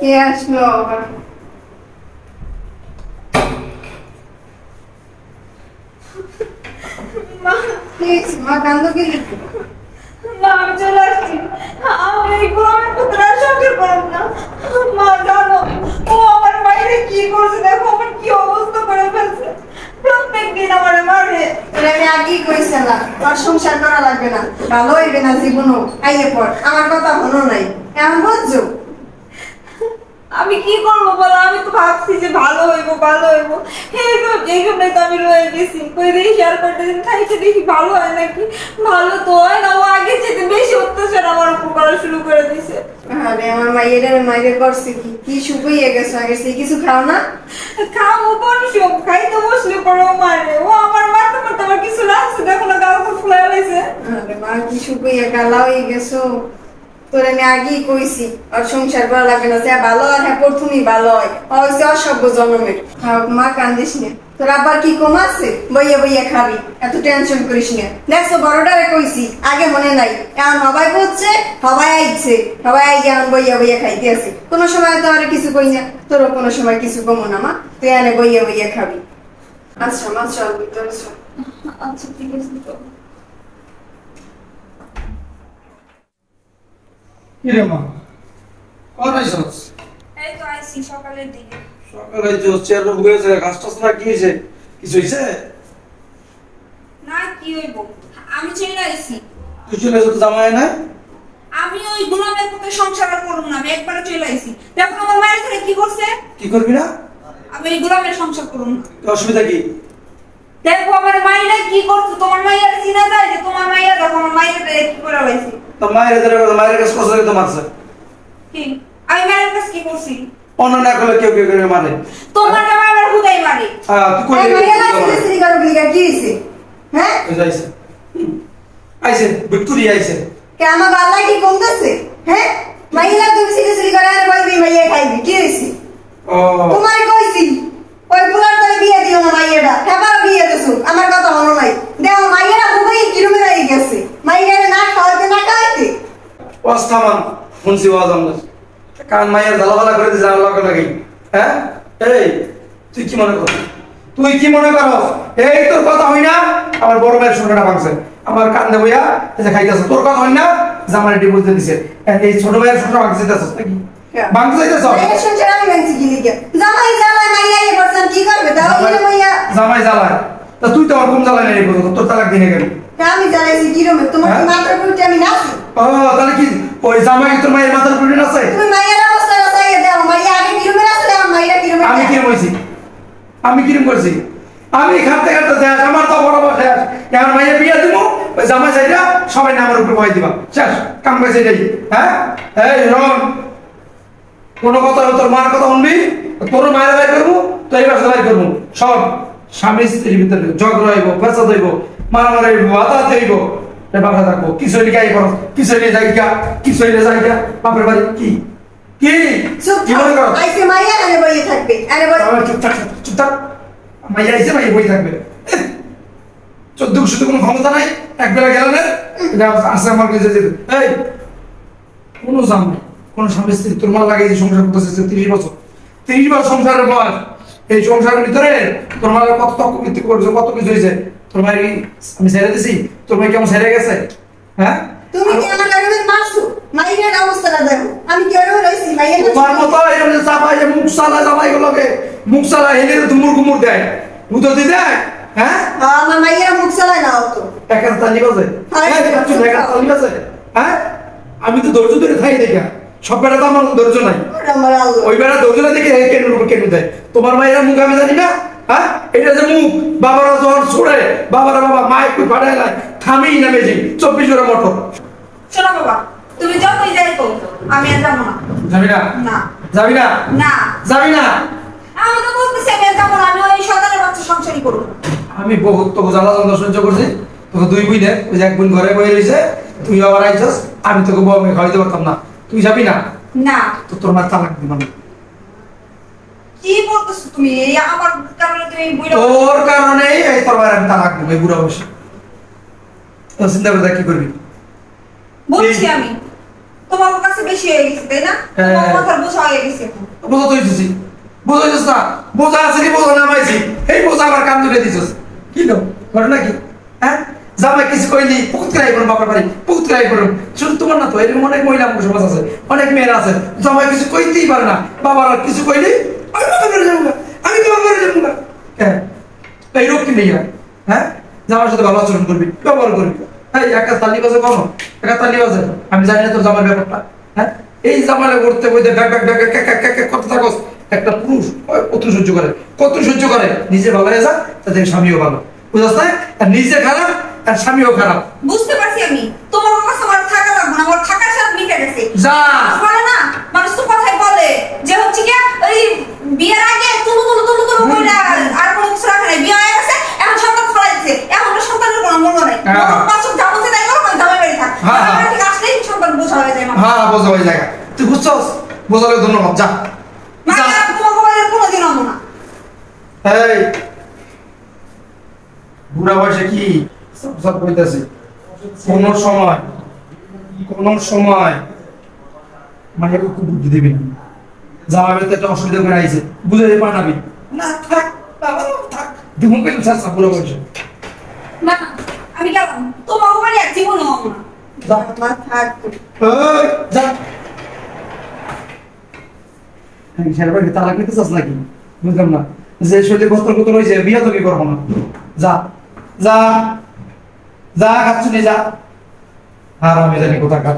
কে আসলো আবার? মা কান্দো কি? মা আমি চলে আসছি। আমি গোলামের পুত্রা সঙ্গে পারব না। মা জানো ও আমার বাইরে কি করছে, দেখো আমার কি অবস্থা করে ফেলছে। প্রত্যেক দিন আমার মারে। আমি আগেই কইছিলাম আর সংসার করা লাগবে না, ভালো হইবে না জীবনও। আইয়ে পর আমার কথা হলো নাই, এখন বুঝছো? আমি কি করবো বলো? আমি তো ভাবছি যে ভালো হইবো এই জন্যই তো আমি রয়ে গেছি। কই দিয়ে শেয়ার করতে দিন খাইতে দেখি ভালো হয় নাকি। ভালো তো হয় না, ও আগে যেতে বেশি অত্যাচার আমার উপর করা শুরু করে দিছে। আরে আমার মাইরে করছে কি শুকিয়ে গেছে, আগে সে কিছু খাও না? খাবো কোন সব, খাইতে বসলে পরে ও মারে। ও আমার মাথা আমার কিছু লাগছে, দেখো না গাল ফুলে লাইছে। আরে মা কি শুকিয়ে কালা হয়ে গেছো। তোর আমি আগেই কইছি আর সংসার করা লাগবে না, সে ভালো আর হ্যাঁ প্রথমেই ভালো হয়, হয়েছে অসভ্য জন্মের। মা কান্দিস না, তোর আবার কি কম আছে? বইয়া খাবি, এত টেনশন করিস না। দেখছো বড়টারে কইছি আগে মনে নাই, এখন হবাই বলছে হবাই আইছে, হবাই আই এখন বইয়া খাইতে আছে। কোনো সময় তো আর কিছু কই না, তোরও কোনো সময় কিছু কমো না মা, তুই এনে বইয়া খাবি। আচ্ছা মা চল ভিতরে চল। আচ্ছা ঠিক আছে। তো কিরে মা কখন আইসস? এই তো আইছি সকালের দিকে। সকালে যে চেয়ার হয়েছে ঘাস টাস না কি হয়েছে? কিছু হয়েছে না কি হইব, আমি চলে আইছি। তুই চলে এসে তো জামাই না? আমি ওই গোলামের পুত্র সংসার আর করব না, আমি একবারে চলে আইছি। দেখো আমার মায়ের ধরে কি করছে। কি করবি না? আমি এই গোলামের সংসার করব না। তোর অসুবিধা কি? দেখো আমার মাইরা কি করছে, তোমার মাইয়ার চিনা যায় যে তোমার মাইয়া, দেখো আমার মাইয়ের কি করে হইছে। তোর মায়ের ধরে মায়ের কাছে কষ্ট করে তো মারছে। কি আমি মায়ের কাছে কি করছি? অন্য না করলে কেউ করে মারে। তোমার জামাই আমার হুদাই মারে। তুই এই কই মাইয়া লাগছে শ্রী করো কি হইছে? হ্যাঁ আইছে আইছে ভিক্টোরিয়া আইছে। কে আমার বাল্লা কি কমতেছে? হ্যাঁ মাইয়া তুমি শ্রী করে আর বলবি মাইয়া খাইবি, কি হইছে? ও তোমার কইছি ওই পুলার তলে বিয়ে দিও না মাইয়াটা, হেবার বিয়ে দেছো, আমার কথা হলো নাই। দেখো মাইয়াটা খুবই কিরমে হয়ে গেছে, মাইয়ারে না খাওয়াইতে না খাওয়াইতে। ওয়াস্তামান শুনছি ওয়াজ আমরা কান মায়ের ঝালাফালা করে দিছে আল্লাহ লাগে। হ্যাঁ এই তুই কি মনে কর? তুই কি মনে করস? এই তোর কথা হই না আমার বড় ভাইয়ের শোনাটা ভাঙছে আমার কান্দে বইয়া এই যে খাইতেছে। তোর কথা হই না জামাই ডিভোর্স দিয়ে দিছে, এই ছোট ভাইয়ের শোনা ভাঙছে দিতেছস নাকি? ভাঙতে যাইতেছ? এই সংসার আমি ভাঙছি কি লিখে? জামাই জ্বালায় মাইয়া এই পারছেন কি করবে? দাও ইলে মাইয়া জামাই জ্বালায় তা তুই তো আমার কম জ্বালায় নাই বলতো তোর তালাক দিনে গেল। আমি জ্বালাইছি কিরমে? তোমার কি মাথার উপরে আমি নাচি? ও তাহলে কি ওই জামাই তোর মায়ের মাথার উপরে আছে? তুমি মাইয়ার অবস্থা চাইয়ে দাও, মাইয়া আগে কিরমে আসলে আমার মাইয়া কিরমে? আমি কিরম হইছি? আমি কিরম করছি? আমি খাটতে শেষ, আমার তো বড় বড় শেষ। এখন মাইয়া বিয়া দিব ওই জামাই চাইটা সবাই নামের উপরে বহাই দিবা, শেষ কাম পাইছে এটাই। হ্যাঁ এই রন কোনো কথা তোর মার কথা শুনবি, তোর মায়ের বাইর করবো তোর এই বাসা বাইর করবো। সব স্বামী স্ত্রীর ভিতরে ঝগড়া হইব, পেঁচাত হইব, মারামারি হইব, হাতাহাতি হইব, বাসা থাকবো। কিছু হইলে গাই করো, কিছু হইলে জায়গা, কিছু হইলে জায়গা, বাপের বাড়ি কি কি কি মনে করো? আইছে মাইয়া আরে বইয়ে থাকবে, আরে বই চুপ থাক চুপ থাক। মাইয়া আইছে মাইয়া বই থাকবে। 1400 কোনো ক্ষমতা নাই, একবেলা গেল না আসে আমার কাছে যেতে। এই কোনো জামাই কোন স্বামী স্ত্রী তোর মাল লাগিয়ে যে সংসার করতেছে 30 বছর, 30 বছর সংসারের বয়স, এই সংসারের ভিতরে তোর মায়ের কত তর্ক ভিত্তি করছে, কত কিছু হয়েছে। তোর মায়ের আমি ছেড়ে দিছি, তোর মাই কেমন ছেড়ে গেছে? হ্যাঁ তুমি কি আমার কারণে মারছো? মাইয়ার অবস্থাটা দেখো, আমি কি ওরে রইছি মাইয়া? তোমার মতো এরকম যে চাপাই যে মুখ সালা জামাই গুলোকে মুখ সালা হেলে ধুমুর গুমুর দেয়, উদতি দেয়। হ্যাঁ আমার মাইয়া মুখ চালায় না অত। একা তালি বাজে, একা তালি বাজে। হ্যাঁ আমি তো ধৈর্য ধরে থাই দেখা, সব বেড়া তো আমার ধৈর্য নাই। ওই বেড়া ধৈর্য না দেখে কেন দেয়। তোমার মায়েরা মুখ আমি জানি না। হ্যাঁ এটা যে মুখ বাবারা জ্বর ছড়ে, বাবারা বাবা মায়ের একটু ফাটাই লাই থামেই না বেশি 24 জোড়া মোটর। শোনো বাবা, তুমি যতই যাই তো আমি আর যাবো না। যাবি না? না যাবি না? না যাবি না? আমি তো বলতেছি আমি আর যাবো না, আমি ওই সদানের বাচ্চা সংসারই করবো। আমি বহুত তোকে জ্বালা যন্ত্রণা সহ্য করছি। তোকে দুই বুঝলে ওই যে এক বোন ঘরে বয়ে রয়েছে, তুই আবার আইছস, আমি তোকে বউ আমি খাওয়াইতে পারতাম না। তুই যাবি না? না তো তোর মা তালাক দিব না। কি বলতেছো তুমি? এই আমার কারণে তুমি বুইড়া তোর কারণেই এই তোর মায়ের আমি তালাক দিব এই বুড়া বসে। তো চিন্তা করে কি করবি? বলছি আমি তোমার কাছে বেশি হয়ে গেছে তাই না? হ্যাঁ। তোমার মাথার বোঝা হয়ে গেছে। বোঝা তো হইতেছি, বোঝা হইতেছ না, বোঝা আছে কি বোঝা নামাইছি, এই বোঝা আমার কান ধরে দিছিস। কি লো ঘটনা কি? হ্যাঁ, জামাই কিছু কইলি পুকুত করাই করুন, বাবার বাড়ি পুকুত করাই করুন। শুধু তোমার না তো, এরকম অনেক মহিলা সমাজ আছে, অনেক মেয়েরা আছে, জামাই কিছু কইতেই পারে না, বাবার আর কিছু কইলি আমি বাবার বাড়ি যাবো না, আমি বাবার বাড়ি যাবো না। হ্যাঁ, এই রোগ কি নেই? হ্যাঁ, জামার সাথে ভালো আচরণ করবি, ব্যবহার করবি। এই একটা তালি বাজে কম, একটা তালি বাজে, আমি জানি না তোর জামার ব্যাপারটা। হ্যাঁ, এই জামালে করতে বইতে ব্যাক ব্যাক ব্যাক করতে থাকস। একটা পুরুষ কত সহ্য করে, কত সহ্য করে, নিজে ভালো হয়ে যা, তাদের স্বামীও ভালো, বুঝাস না? আর নিজে খারাপ আর স্বামীও খারাপ। বুঝতে পারছি আমি, তোমার কাছে আমার থাকা লাগবে না, আমার থাকার সাথে মিটে গেছে। যা বলে না, মানুষ তো কথাই বলে যে হচ্ছে কি ওই বিয়ের আগে তুলু তুলু তুলু তুলু কইরা আর কোনো কিছু রাখে নাই, বিয়ে হয়ে গেছে এখন সন্তান ফলাইছে, এখন তো সন্তানের কোনো মূল্য নাই। বাসক যাবো সে তাই করো, মানে জামাই বাড়ি থাক, জামাই বাড়ি থেকে আসলেই সন্তান বোঝা হয়ে যায়। হ্যাঁ, বোঝা হয়ে যায়। তুই বুঝছস, বোঝালে ধন্যবাদ। যা তোমাকে বলে কোনোদিন হবো না। এই বুড়া বয়সে কি সব কইতাছি, কোন সময় মানে একটু বুদ্ধি দিবি না। জামা বেতে একটা অসুবিধা করে আইছে, বুঝে দিয়ে পাঠাবি না, থাক বাবা থাক, দেখুন কেন চাষা বুড়া বয়সে। না আমি গেলাম, তোমাকে বাড়ি আর জীবনও হবো না। যা থাক। এই যা। বাড়ি তালাক নিতে চাস নাকি? বুঝলাম না, যে শরীরে কত রয়েছে বিয়া তো কি করবো না। যা যা যা, খাচ্ছু নি যা। আর আমি জানি কোথাকার।